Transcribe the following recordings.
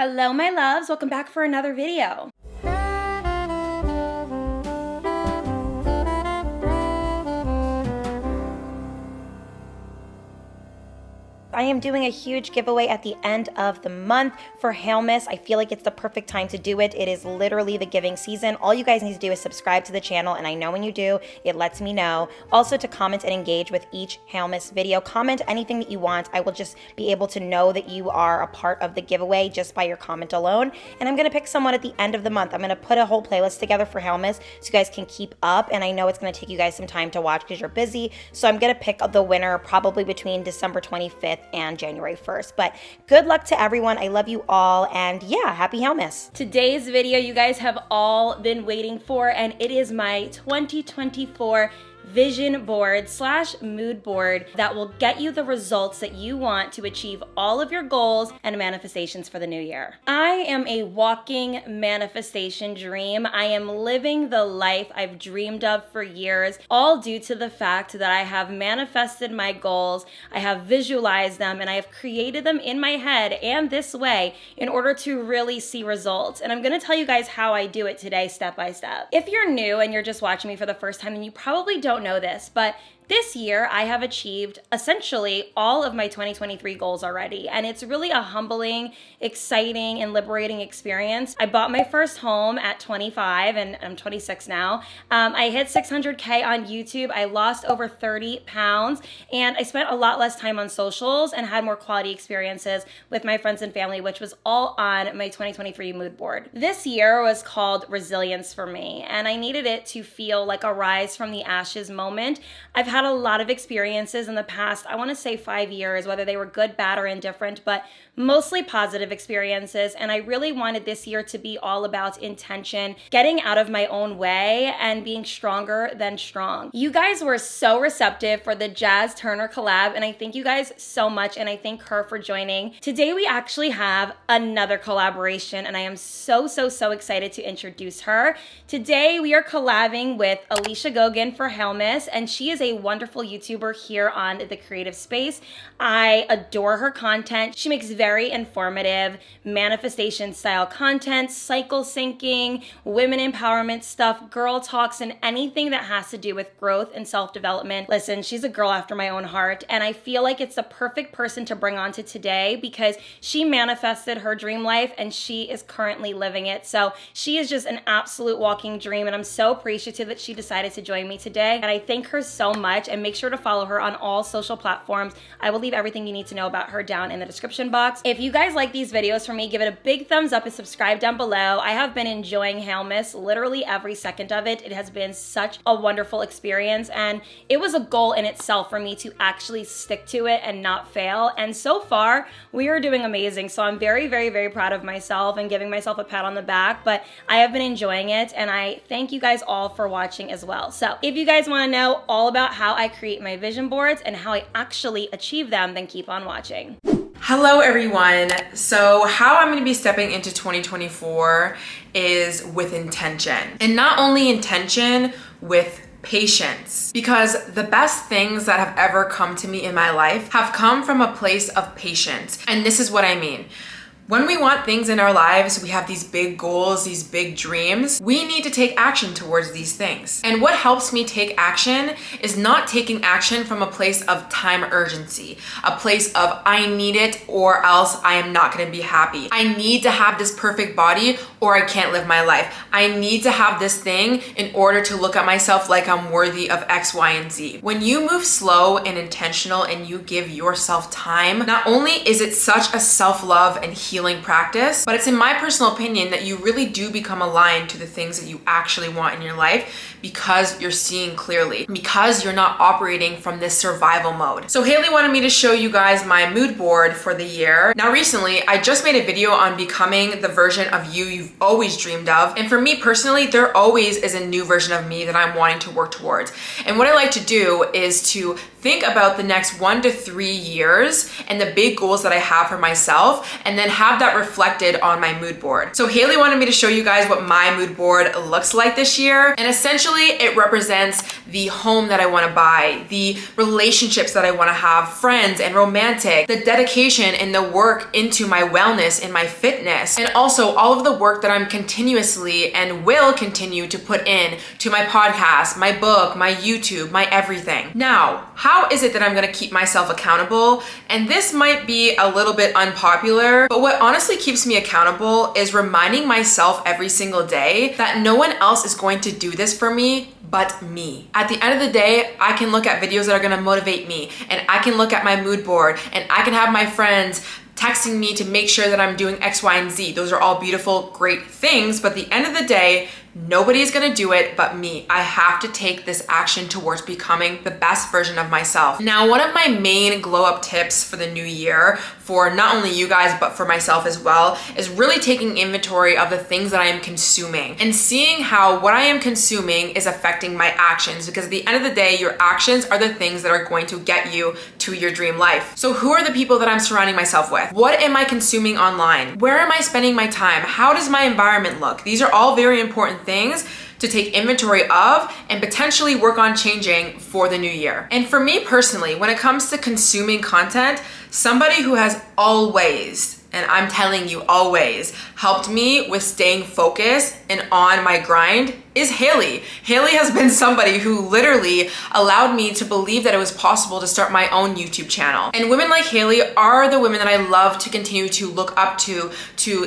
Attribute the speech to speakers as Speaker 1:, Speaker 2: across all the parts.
Speaker 1: Hello, my loves. Welcome back for another video. I am doing a huge giveaway at the end of the month for Hailmas. I feel like it's the perfect time to do it. It is literally the giving season. All you guys need to do is subscribe to the channel, and I know when you do, it lets me know. Also, to comment and engage with each Hailmas video. Comment anything that you want. I will just be able to know that you are a part of the giveaway just by your comment alone. And I'm gonna pick someone at the end of the month. I'm gonna put a whole playlist together for Hailmas so you guys can keep up. And I know it's gonna take you guys some time to watch because you're busy. So I'm gonna pick the winner probably between December 25th and January 1st. But good luck to everyone. I love you all, and yeah, happy Hailmas. Today's video you guys have all been waiting for, and it is my 2024 vision board / mood board that will get you the results that you want to achieve all of your goals and manifestations for the new year. I am a walking manifestation dream. I am living the life I've dreamed of for years, all due to the fact that I have manifested my goals, I have visualized them, and I have created them in my head and this way in order to really see results. And I'm gonna tell you guys how I do it today, step by step. If you're new and you're just watching me for the first time, then you probably don't know this, but this year, I have achieved essentially all of my 2023 goals already, and it's really a humbling, exciting, and liberating experience. I bought my first home at 25, and I'm 26 now. I hit 600K on YouTube. I lost over 30 pounds, and I spent a lot less time on socials and had more quality experiences with my friends and family, which was all on my 2023 mood board. This year was called Resilience for me, and I needed it to feel like a rise from the ashes moment. I've had a lot of experiences in the past, I want to say 5 years, whether they were good, bad, or indifferent, but mostly positive experiences. And I really wanted this year to be all about intention, getting out of my own way, and being stronger than strong. You guys were so receptive for the Jazz Turner collab, and I thank you guys so much, and I thank her for joining. Today we actually have another collaboration, and I am so excited to introduce her. Today we are collabing with Elicia Goguen for Hailmas, and she is a wonderful YouTuber here on the creative space. I adore her content. She makes very informative manifestation style content, cycle syncing, women empowerment stuff, girl talks, and anything that has to do with growth and self-development. Listen, she's a girl after my own heart, and I feel like it's the perfect person to bring on to today because she manifested her dream life and she is currently living it. So she is just an absolute walking dream, and I'm so appreciative that she decided to join me today, and I thank her so much. And make sure to follow her on all social platforms. I will leave everything you need to know about her down in the description box. If you guys like these videos from me, give it a big thumbs up and subscribe down below. I have been enjoying Hailmas literally every second of it. It has been such a wonderful experience, and it was a goal in itself for me to actually stick to it and not fail. And so far, we are doing amazing. So I'm very proud of myself and giving myself a pat on the back, but I have been enjoying it, and I thank you guys all for watching as well. So if you guys want to know all about how I create my vision boards and how I actually achieve them, then keep on watching.
Speaker 2: Hello everyone. So how I'm going to be stepping into 2024 is with intention. And not only intention, with patience. Because the best things that have ever come to me in my life have come from a place of patience. And this is what I mean. When we want things in our lives, we have these big goals, these big dreams, we need to take action towards these things. And what helps me take action is not taking action from a place of time urgency, a place of I need it or else I am not gonna be happy. I need to have this perfect body or I can't live my life. I need to have this thing in order to look at myself like I'm worthy of X, Y, and Z. When you move slow and intentional and you give yourself time, not only is it such a self-love and healing practice, but it's in my personal opinion that you really do become aligned to the things that you actually want in your life because you're seeing clearly, because you're not operating from this survival mode. So Hailey wanted me to show you guys my mood board for the year. Now recently, I just made a video on becoming the version of you've always dreamed of. And for me personally, there always is a new version of me that I'm wanting to work towards. And what I like to do is to think about the next 1 to 3 years and the big goals that I have for myself, and then have that reflected on my mood board. So Hailey wanted me to show you guys what my mood board looks like this year. And essentially it represents the home that I want to buy, the relationships that I want to have, friends and romantic, the dedication and the work into my wellness and my fitness, and also all of the work that I'm continuously and will continue to put in to my podcast, my book, my YouTube, my everything. Now, how is it that I'm going to keep myself accountable? And this might be a little bit unpopular, but what honestly keeps me accountable is reminding myself every single day that no one else is going to do this for me but me. At the end of the day, I can look at videos that are gonna motivate me, and I can look at my mood board, and I can have my friends texting me to make sure that I'm doing X, Y, and Z. Those are all beautiful, great things, but at the end of the day, nobody's gonna do it but me. I have to take this action towards becoming the best version of myself. Now, one of my main glow up tips for the new year, for not only you guys, but for myself as well, is really taking inventory of the things that I am consuming and seeing how what I am consuming is affecting my actions. Because at the end of the day, your actions are the things that are going to get you to your dream life. So who are the people that I'm surrounding myself with? What am I consuming online? Where am I spending my time? How does my environment look? These are all very important things to take inventory of and potentially work on changing for the new year. And for me personally, when it comes to consuming content, somebody who has always, and I'm telling you always, helped me with staying focused and on my grind is Hailey. Hailey has been somebody who literally allowed me to believe that it was possible to start my own YouTube channel. And women like Hailey are the women that I love to continue to look up to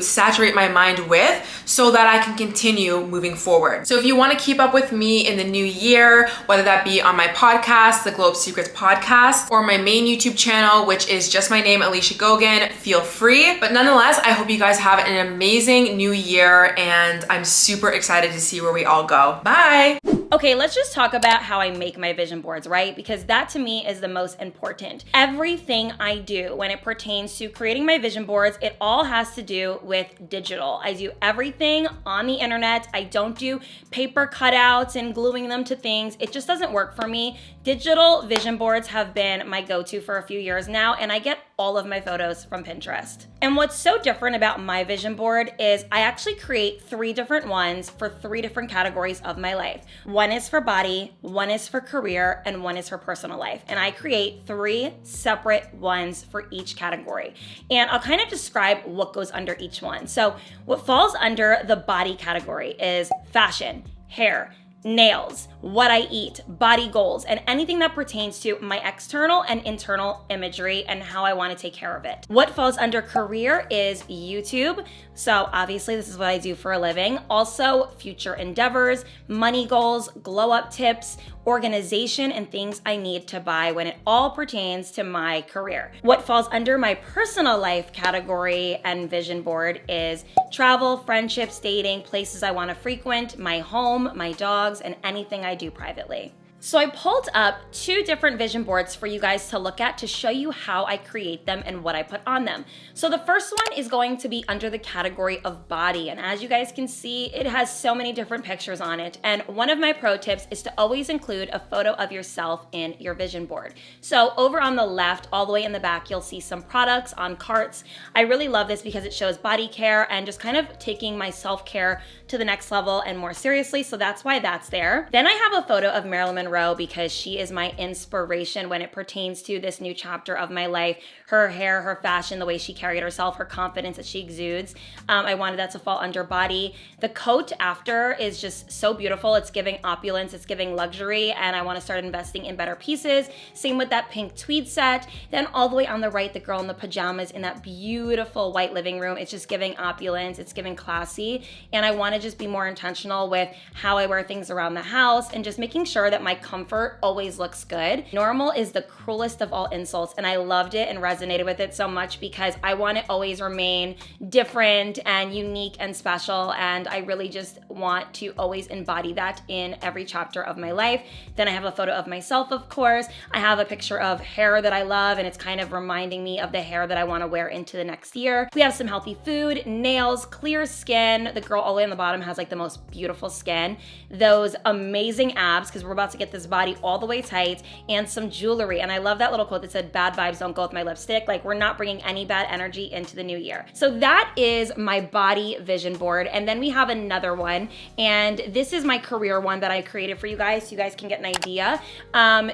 Speaker 2: saturate my mind with, so that I can continue moving forward. So if you want to keep up with me in the new year, whether that be on my podcast, the Glow Up Secrets podcast, or my main YouTube channel, which is just my name, Elicia Goguen, feel free. But nonetheless, I hope you guys have an amazing new year, and I'm super excited to see where we all go. Bye.
Speaker 1: Okay, let's just talk about how I make my vision boards, right? Because that to me is the most important. Everything I do when it pertains to creating my vision boards, it all has to do with digital. I do everything on the internet. I don't do paper cutouts and gluing them to things. It just doesn't work for me. Digital vision boards have been my go-to for a few years now, and I get all of my photos from Pinterest. And what's so different about my vision board is I actually create 3 different ones for 3 different categories of my life. One is for body, one is for career, and one is for personal life. And I create 3 separate ones for each category. And I'll kind of describe what goes under each one. So what falls under the body category is fashion, hair, nails, what I eat, body goals, and anything that pertains to my external and internal imagery and how I want to take care of it. What falls under career is YouTube. So obviously this is what I do for a living. Also future endeavors, money goals, glow up tips, organization, and things I need to buy when it all pertains to my career. What falls under my personal life category and vision board is travel, friendships, dating, places I want to frequent, my home, my dogs, and anything I do privately. So I pulled up 2 different vision boards for you guys to look at to show you how I create them and what I put on them. So the first one is going to be under the category of body. And as you guys can see, it has so many different pictures on it. And one of my pro tips is to always include a photo of yourself in your vision board. So over on the left, all the way in the back, you'll see some products on carts. I really love this because it shows body care and just kind of taking my self-care to the next level and more seriously. So that's why that's there. Then I have a photo of Marilyn Monroe because she is my inspiration when it pertains to this new chapter of my life. Her hair, her fashion, the way she carried herself, her confidence that she exudes. I wanted that to fall under body. The coat after is just so beautiful. It's giving opulence, it's giving luxury, and I want to start investing in better pieces. Same with that pink tweed set. Then all the way on the right, the girl in the pajamas in that beautiful white living room. It's just giving opulence, it's giving classy, and I want to just be more intentional with how I wear things around the house and just making sure that my comfort always looks good. Normal is the cruelest of all insults, and I loved it and resonated with it so much because I want to always remain different and unique and special, and I really just want to always embody that in every chapter of my life. Then I have a photo of myself, of course. I have a picture of hair that I love, and it's kind of reminding me of the hair that I want to wear into the next year. We have some healthy food, nails, clear skin. The girl all the way on the bottom has like the most beautiful skin. Those amazing abs, because we're about to get get this body all the way tight, and some jewelry. And I love that little quote that said, bad vibes don't go with my lipstick. Like, we're not bringing any bad energy into the new year. So that is my body vision board. And then we have another one, and this is my career one that I created for you guys so you guys can get an idea.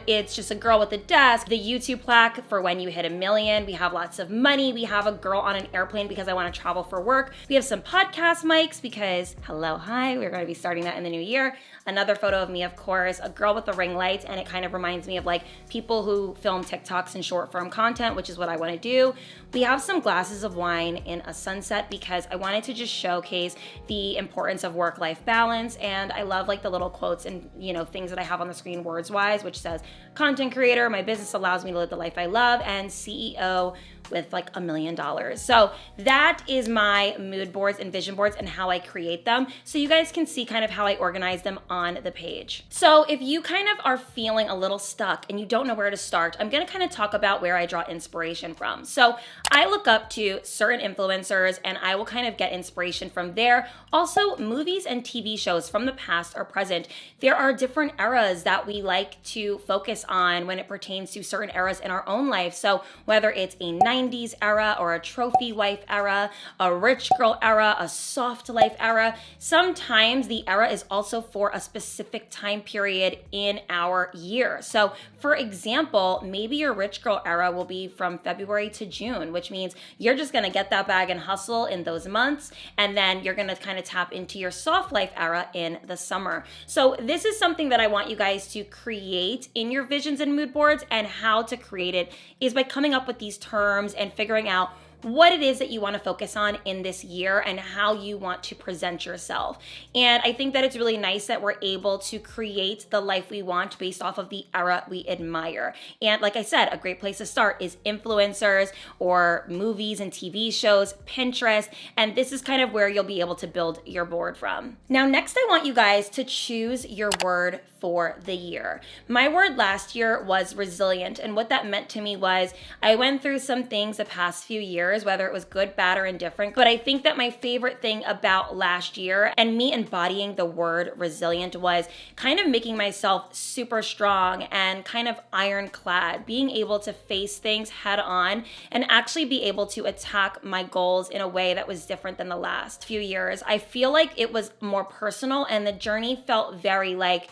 Speaker 1: It's just a girl with a desk, the YouTube plaque for when you hit 1 million. We have lots of money. We have a girl on an airplane because I want to travel for work. We have some podcast mics because hi, we're going to be starting that in the new year. Another photo of me, of course, a girl with the ring lights, and it kind of reminds me of like people who film TikToks and short form content, which is what I want to do. We have some glasses of wine in a sunset because I wanted to just showcase the importance of work-life balance, and I love like the little quotes and things that I have on the screen words-wise, which says content creator, my business allows me to live the life I love, and CEO with like $1 million. So that is my mood boards and vision boards and how I create them. So you guys can see kind of how I organize them on the page. So if you kind of are feeling a little stuck and you don't know where to start, I'm gonna kind of talk about where I draw inspiration from. So I look up to certain influencers and I will kind of get inspiration from there. Also, movies and TV shows from the past or present. There are different eras that we like to focus on when it pertains to certain eras in our own life. So whether it's a 90s era or a trophy wife era, a rich girl era, a soft life era. Sometimes the era is also for a specific time period in our year. So for example, maybe your rich girl era will be from February to June, which means you're just gonna get that bag and hustle in those months, and then you're gonna kind of tap into your soft life era in the summer. So this is something that I want you guys to create in your visions and mood boards, and how to create it is by coming up with these terms and figuring out what it is that you want to focus on in this year and how you want to present yourself. And I think that it's really nice that we're able to create the life we want based off of the era we admire. And like I said, a great place to start is influencers or movies and TV shows, Pinterest, and this is kind of where you'll be able to build your board from. Now, next I want you guys to choose your word for the year. My word last year was resilient, and what that meant to me was I went through some things the past few years, whether it was good, bad, or indifferent, but I think that my favorite thing about last year and me embodying the word resilient was kind of making myself super strong and kind of ironclad, being able to face things head on and actually be able to attack my goals in a way that was different than the last few years. I feel like it was more personal, and the journey felt very like,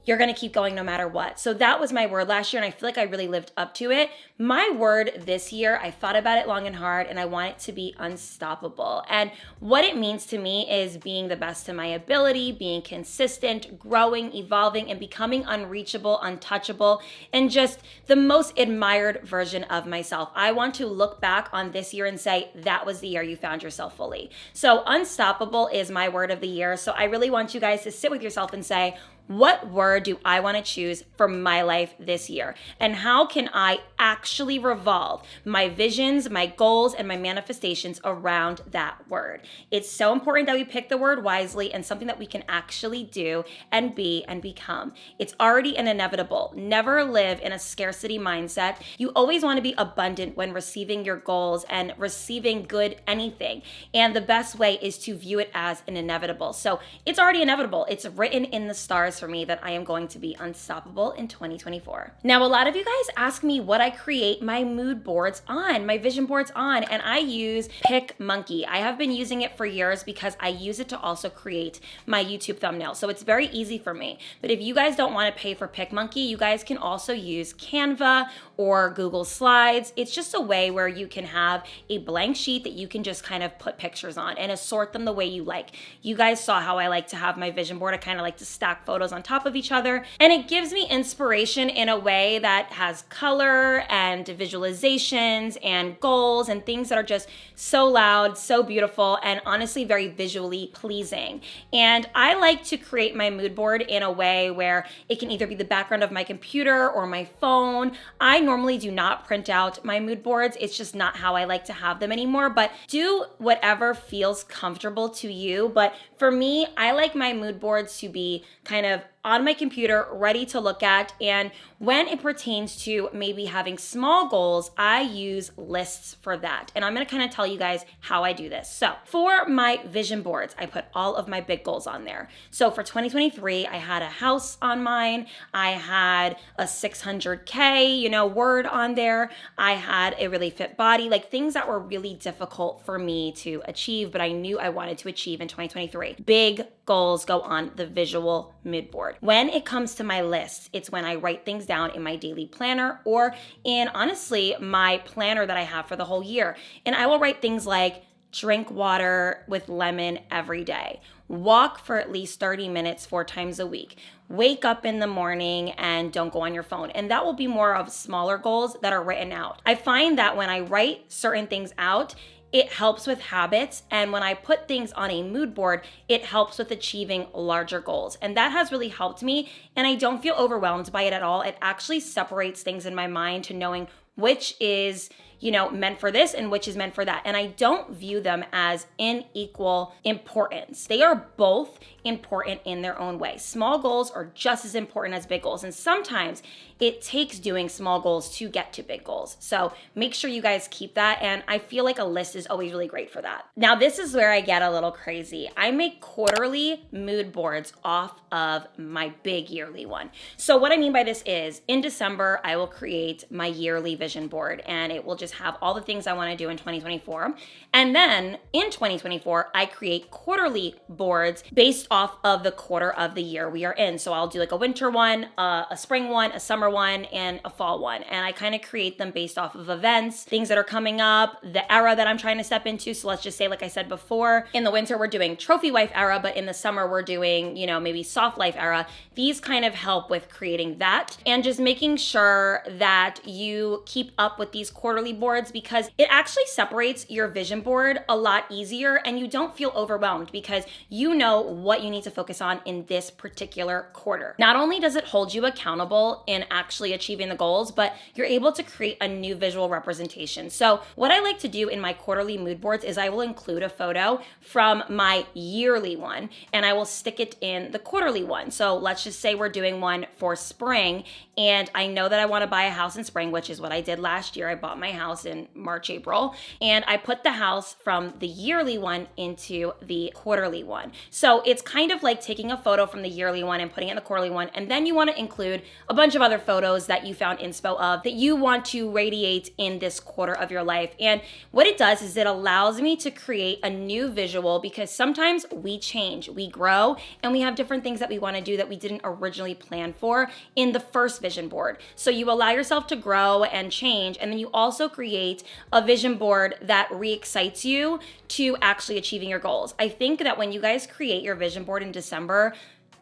Speaker 1: you're gonna keep going no matter what. So that was my word last year, and I feel like I really lived up to it. My word this year, I thought about it long and hard, and I want it to be unstoppable. And what it means to me is being the best to my ability, being consistent, growing, evolving, and becoming unreachable, untouchable, and just the most admired version of myself. I want to look back on this year and say, that was the year you found yourself fully. So unstoppable is my word of the year. So I really want you guys to sit with yourself and say, what word do I want to choose for my life this year? And how can I actually revolve my visions, my goals, and my manifestations around that word? It's so important that we pick the word wisely and something that we can actually do and be and become. It's already an inevitable. Never live in a scarcity mindset. You always want to be abundant when receiving your goals and receiving good anything. And the best way is to view it as an inevitable. So it's already inevitable. It's written in the stars for me that I am going to be unstoppable in 2024. Now, a lot of you guys ask me what I create my mood boards on, my vision boards on, and I use PicMonkey. I have been using it for years because I use it to also create my YouTube thumbnail. So it's very easy for me. But if you guys don't want to pay for PicMonkey, you guys can also use Canva or Google Slides. It's just a way where you can have a blank sheet that you can just kind of put pictures on and assort them the way you like. You guys saw how I like to have my vision board. I kind of like to stack photos on top of each other, and it gives me inspiration in a way that has color and visualizations and goals and things that are just so loud, so beautiful, and honestly very visually pleasing. And I like to create my mood board in a way where it can either be the background of my computer or my phone. I normally do not print out my mood boards. It's just not how I like to have them anymore, but do whatever feels comfortable to you. But for me, I like my mood boards to be kind of on my computer, ready to look at. And when it pertains to maybe having small goals, I use lists for that. And I'm gonna kind of tell you guys how I do this. So for my vision boards, I put all of my big goals on there. So for 2023, I had a house on mine. I had a 600K, word on there. I had a really fit body, like things that were really difficult for me to achieve, but I knew I wanted to achieve in 2023. Big goals go on the visual mood board. When it comes to my list, it's when I write things down in my daily planner or in, honestly, my planner that I have for the whole year. And I will write things like drink water with lemon every day, walk for at least 30 minutes 4 times a week, wake up in the morning and don't go on your phone. And that will be more of smaller goals that are written out. I find that when I write certain things out, it helps with habits. And when I put things on a mood board, it helps with achieving larger goals. And that has really helped me. And I don't feel overwhelmed by it at all. It actually separates things in my mind to knowing which is, meant for this and which is meant for that. And I don't view them as unequal importance. They are both important in their own way. Small goals are just as important as big goals. And sometimes it takes doing small goals to get to big goals. So make sure you guys keep that. And I feel like a list is always really great for that. Now, this is where I get a little crazy. I make quarterly mood boards off of my big yearly one. So what I mean by this is in December, I will create my yearly vision board and it will just have all the things I want to do in 2024. And then in 2024, I create quarterly boards based off of the quarter of the year we are in. So I'll do like a winter one, a spring one, a summer one, and a fall one. And I kind of create them based off of events, things that are coming up, the era that I'm trying to step into. So let's just say, like I said before, in the winter, we're doing trophy wife era, but in the summer, we're doing, maybe soft life era. These kind of help with creating that and just making sure that you keep up with these quarterly boards because it actually separates your vision board a lot easier and you don't feel overwhelmed because you know what you need to focus on in this particular quarter. Not only does it hold you accountable in actually achieving the goals, but you're able to create a new visual representation. So what I like to do in my quarterly mood boards is I will include a photo from my yearly one and I will stick it in the quarterly one. So let's just say we're doing one for spring and I know that I want to buy a house in spring, which is what I did last year. I bought my house in March, April, and I put the house from the yearly one into the quarterly one. So it's kind of like taking a photo from the yearly one and putting it in the quarterly one, and then you want to include a bunch of other photos that you found inspo of that you want to radiate in this quarter of your life. And what it does is it allows me to create a new visual because sometimes we change, we grow, and we have different things that we want to do that we didn't originally plan for in the first vision board. So you allow yourself to grow and change, and then you also create a vision board that re-excites you to actually achieving your goals. I think that when you guys create your vision board in December,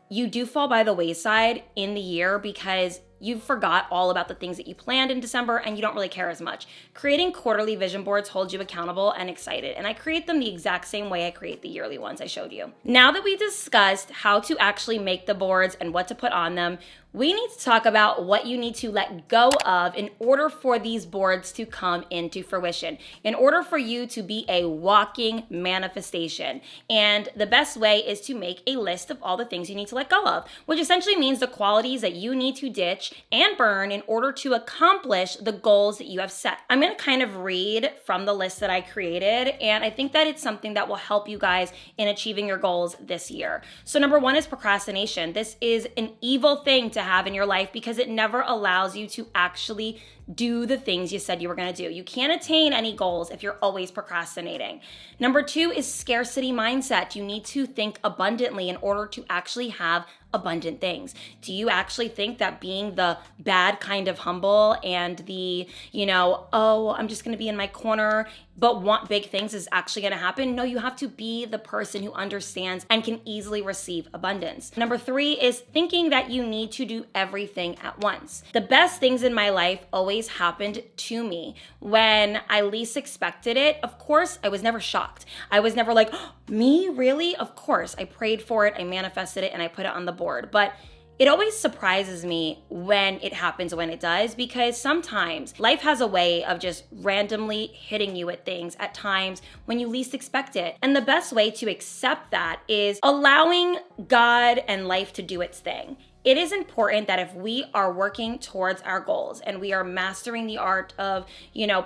Speaker 1: you do fall by the wayside in the year because you forgot all about the things that you planned in December and you don't really care as much. Creating quarterly vision boards holds you accountable and excited. And I create them the exact same way I create the yearly ones I showed you. Now that we discussed how to actually make the boards and what to put on them, we need to talk about what you need to let go of in order for these boards to come into fruition, in order for you to be a walking manifestation. And the best way is to make a list of all the things you need to let go of, which essentially means the qualities that you need to ditch and burn in order to accomplish the goals that you have set. I'm going to kind of read from the list that I created, and I think that it's something that will help you guys in achieving your goals this year. So number 1 is procrastination. This is an evil thing to have in your life because it never allows you to actually do the things you said you were going to do. You can't attain any goals if you're always procrastinating. Number 2 is scarcity mindset. You need to think abundantly in order to actually have abundant things. Do you actually think that being the bad kind of humble and the, I'm just going to be in my corner but want big things is actually going to happen? No, you have to be the person who understands and can easily receive abundance. Number 3 is thinking that you need to do everything at once. The best things in my life always happened to me when I least expected it. Of course, I was never shocked. I was never like, oh, me? Really? Of course. I prayed for it, I manifested it, and I put it on the board. But it always surprises me when it happens, when it does, because sometimes life has a way of just randomly hitting you at things at times when you least expect it. And the best way to accept that is allowing God and life to do its thing. it is important that if we are working towards our goals and we are mastering the art of,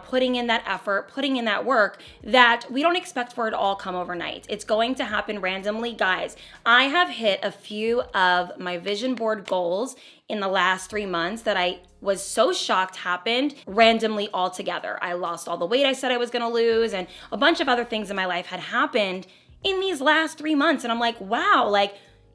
Speaker 1: putting in that effort, putting in that work, that we don't expect for it to all come overnight. It's going to happen randomly. Guys, I have hit a few of my vision board goals in the last 3 months that I was so shocked happened randomly altogether. I lost all the weight I said I was gonna lose, and a bunch of other things in my life had happened in these last 3 months. And I'm like, wow,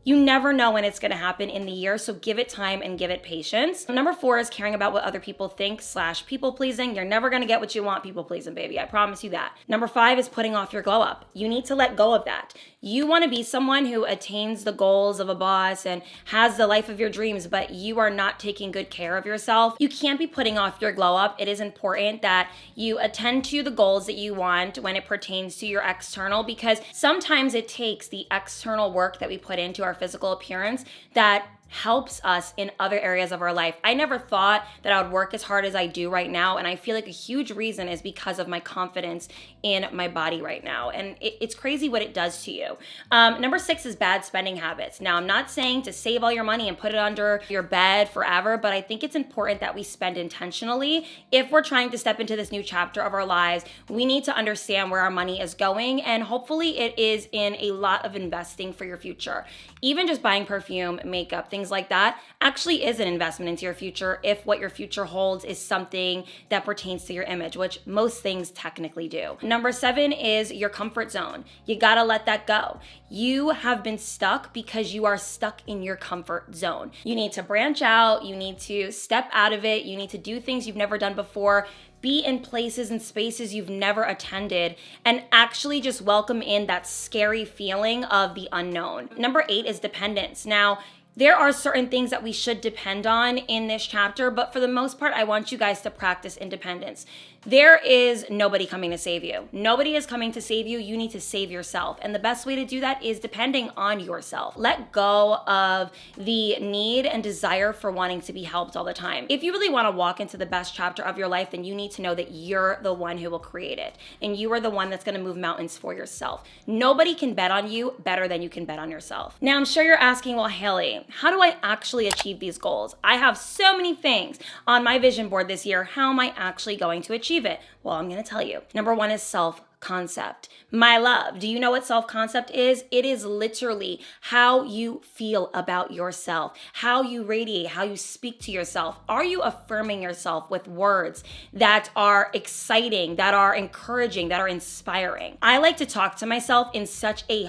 Speaker 1: you never know when it's gonna happen in the year, so give it time and give it patience. Number 4 is caring about what other people think / people pleasing. You're never gonna get what you want people pleasing, baby. I promise you that. Number 5 is putting off your glow up. You need to let go of that. You wanna be someone who attains the goals of a boss and has the life of your dreams, but you are not taking good care of yourself. You can't be putting off your glow up. It is important that you attend to the goals that you want when it pertains to your external, because sometimes it takes the external work that we put into our physical appearance that helps us in other areas of our life. I never thought that I would work as hard as I do right now, and I feel like a huge reason is because of my confidence in my body right now, and it's crazy what it does to you. Number 6 is bad spending habits. Now, I'm not saying to save all your money and put it under your bed forever, but I think it's important that we spend intentionally. If we're trying to step into this new chapter of our lives, we need to understand where our money is going, and hopefully it is in a lot of investing for your future. Even just buying perfume, makeup, things like that actually is an investment into your future if what your future holds is something that pertains to your image, which most things technically do. Number 7 is your comfort zone. You gotta let that go. You have been stuck because you are stuck in your comfort zone. You need to branch out. You need to step out of it. You need to do things you've never done before. Be in places and spaces you've never attended, and actually just welcome in that scary feeling of the unknown. Number 8 is dependence. Now, there are certain things that we should depend on in this chapter, but for the most part, I want you guys to practice independence. There is nobody coming to save you. Nobody is coming to save you. You need to save yourself. And the best way to do that is depending on yourself. Let go of the need and desire for wanting to be helped all the time. If you really want to walk into the best chapter of your life, then you need to know that you're the one who will create it. And you are the one that's going to move mountains for yourself. Nobody can bet on you better than you can bet on yourself. Now, I'm sure you're asking, well, Hailey, how do I actually achieve these goals? I have so many things on my vision board this year. How am I actually going to achieve it? Well, I'm going to tell you. Number 1 is self-concept. My love, do you know what self-concept is? It is literally how you feel about yourself, how you radiate, how you speak to yourself. Are you affirming yourself with words that are exciting, that are encouraging, that are inspiring? I like to talk to myself in such a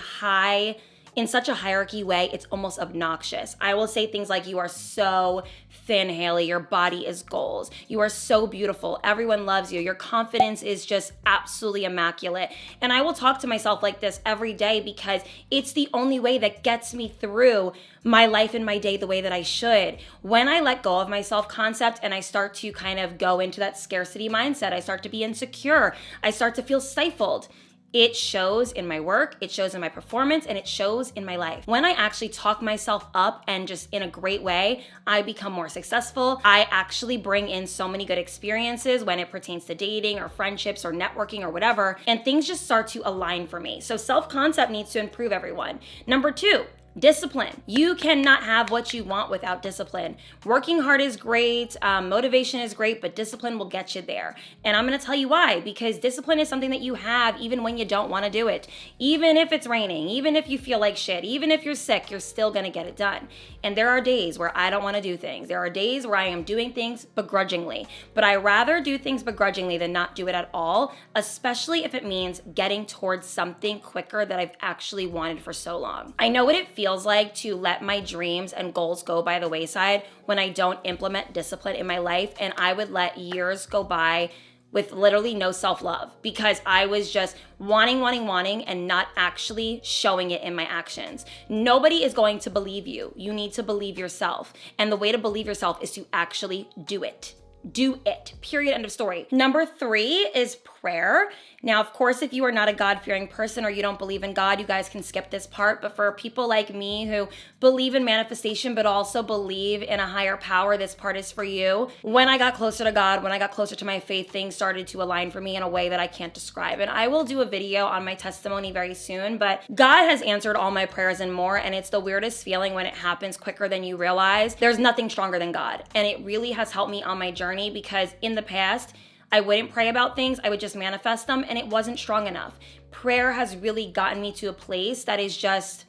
Speaker 1: hierarchy way, it's almost obnoxious. I will say things like, you are so thin, Hailey. Your body is goals. You are so beautiful. Everyone loves you. Your confidence is just absolutely immaculate. And I will talk to myself like this every day because it's the only way that gets me through my life and my day the way that I should. When I let go of my self-concept and I start to kind of go into that scarcity mindset, I start to be insecure. I start to feel stifled. It shows in my work, it shows in my performance, and it shows in my life. When I actually talk myself up and just in a great way, I become more successful. I actually bring in so many good experiences when it pertains to dating or friendships or networking or whatever, and things just start to align for me. So self-concept needs to improve, everyone. Number 2, discipline. You cannot have what you want without discipline. Working hard is great, motivation is great, but discipline will get you there. And I'm gonna tell you why, because discipline is something that you have even when you don't wanna do it. Even if it's raining, even if you feel like shit, even if you're sick, you're still gonna get it done. And there are days where I don't wanna do things. There are days where I am doing things begrudgingly, but I rather do things begrudgingly than not do it at all, especially if it means getting towards something quicker that I've actually wanted for so long. I know what it feels like to let my dreams and goals go by the wayside when I don't implement discipline in my life, and I would let years go by with literally no self-love because I was just wanting and not actually showing it in my actions. Nobody is going to believe you. You need to believe yourself. And the way to believe yourself is to actually do it. Do it. Period. End of story. Number 3 is prayer. Now, of course, if you are not a God-fearing person or you don't believe in God, you guys can skip this part. But for people like me who believe in manifestation, but also believe in a higher power, this part is for you. When I got closer to God, when I got closer to my faith, things started to align for me in a way that I can't describe. And I will do a video on my testimony very soon, but God has answered all my prayers and more. And it's the weirdest feeling when it happens quicker than you realize. There's nothing stronger than God. And it really has helped me on my journey, because in the past, I wouldn't pray about things. I would just manifest them, and it wasn't strong enough. Prayer has really gotten me to a place that is just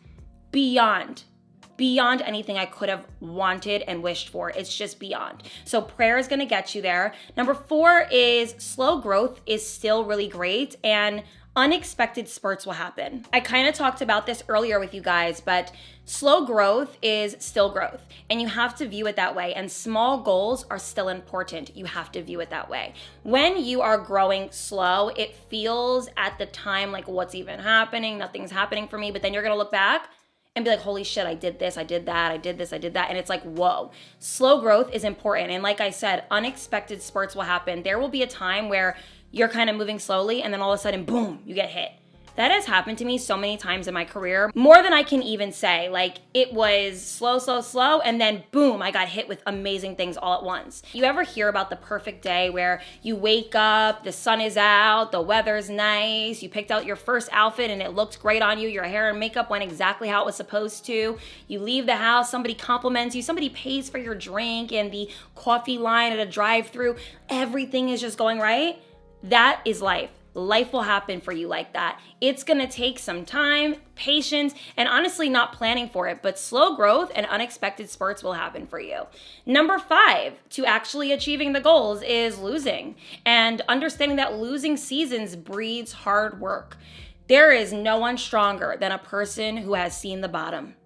Speaker 1: beyond anything I could have wanted and wished for. It's just beyond. So prayer is going to get you there. Number 4 is slow growth is still really great, and unexpected spurts will happen. I kind of talked about this earlier with you guys, but slow growth is still growth, and you have to view it that way. And small goals are still important. You have to view it that way. When you are growing slow, it feels at the time like, what's even happening? Nothing's happening for me. But then you're going to look back and be like, holy shit, I did this, I did that, I did this, I did that. And it's like, whoa, slow growth is important. And like I said, unexpected spurts will happen. There will be a time where you're kind of moving slowly, and then all of a sudden, boom, you get hit. That has happened to me so many times in my career, more than I can even say. Like, it was slow, and then boom, I got hit with amazing things all at once. You ever hear about the perfect day where you wake up, the sun is out, the weather's nice, you picked out your first outfit and it looked great on you, your hair and makeup went exactly how it was supposed to, you leave the house, somebody compliments you, somebody pays for your drink in the coffee line at a drive-thru, everything is just going right? That is life. Life will happen for you like that. It's gonna take some time, patience, and honestly not planning for it, but slow growth and unexpected spurts will happen for you. Number 5 to actually achieving the goals is losing, and understanding that losing seasons breeds hard work. There is no one stronger than a person who has seen the bottom.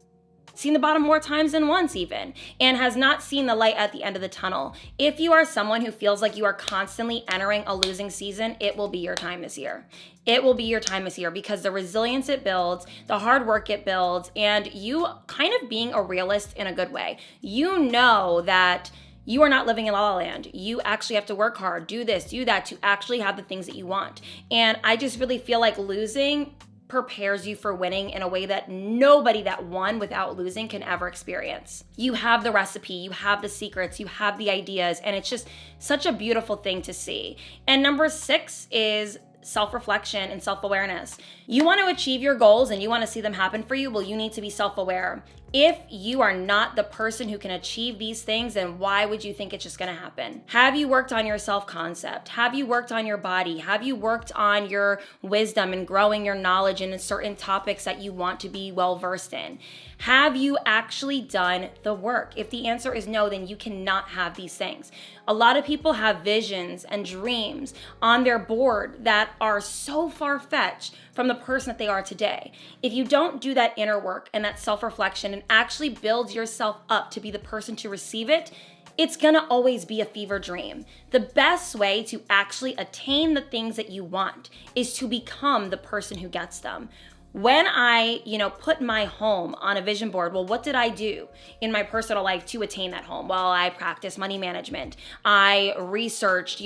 Speaker 1: Seen the bottom more times than once even, and has not seen the light at the end of the tunnel. If you are someone who feels like you are constantly entering a losing season, it will be your time this year. It will be your time this year, because the resilience it builds, the hard work it builds, and you kind of being a realist in a good way. You know that you are not living in La La Land. You actually have to work hard, do this, do that, to actually have the things that you want. And I just really feel like losing prepares you for winning in a way that nobody that won without losing can ever experience. You have the recipe, you have the secrets, you have the ideas, and it's just such a beautiful thing to see. And number 6 is self-reflection and self-awareness. You want to achieve your goals and you want to see them happen for you, well, you need to be self-aware. If you are not the person who can achieve these things, then why would you think it's just going to happen? Have you worked on your self-concept? Have you worked on your body? Have you worked on your wisdom and growing your knowledge in certain topics that you want to be well-versed in? Have you actually done the work? If the answer is no, then you cannot have these things. A lot of people have visions and dreams on their board that are so far-fetched from the person that they are today. If you don't do that inner work and that self-reflection and actually build yourself up to be the person to receive it, it's gonna always be a fever dream. The best way to actually attain the things that you want is to become the person who gets them. When I, put my home on a vision board, well, what did I do in my personal life to attain that home? Well, I practiced money management. I researched,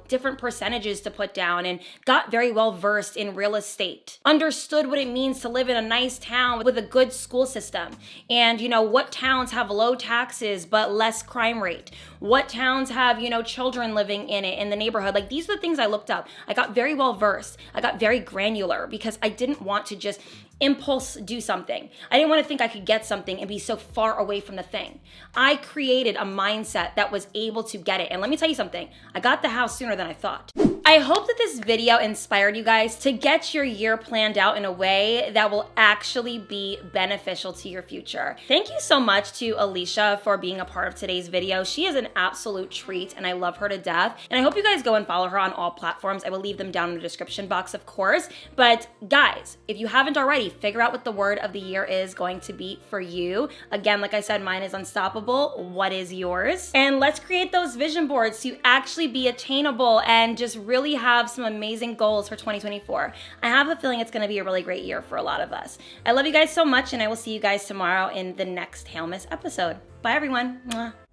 Speaker 1: different percentages to put down and got very well versed in real estate. Understood what it means to live in a nice town with a good school system. And, what towns have low taxes but less crime rate? What towns have, children living in it in the neighborhood? Like, these are the things I looked up. I got very well versed. I got very granular because I didn't want to just impulse do something. I didn't want to think I could get something and be so far away from the thing. I created a mindset that was able to get it. And let me tell you something, I got the house sooner than I thought. I hope that this video inspired you guys to get your year planned out in a way that will actually be beneficial to your future. Thank you so much to Elicia for being a part of today's video. She is an absolute treat and I love her to death. And I hope you guys go and follow her on all platforms. I will leave them down in the description box, of course. But guys, if you haven't already, figure out what the word of the year is going to be for you. Again, like I said, mine is unstoppable. What is yours? And let's create those vision boards to actually be attainable and just really have some amazing goals for 2024. I have a feeling it's going to be a really great year for a lot of us. I love you guys so much, and I will see you guys tomorrow in the next Hailmas episode. Bye, everyone. Mwah.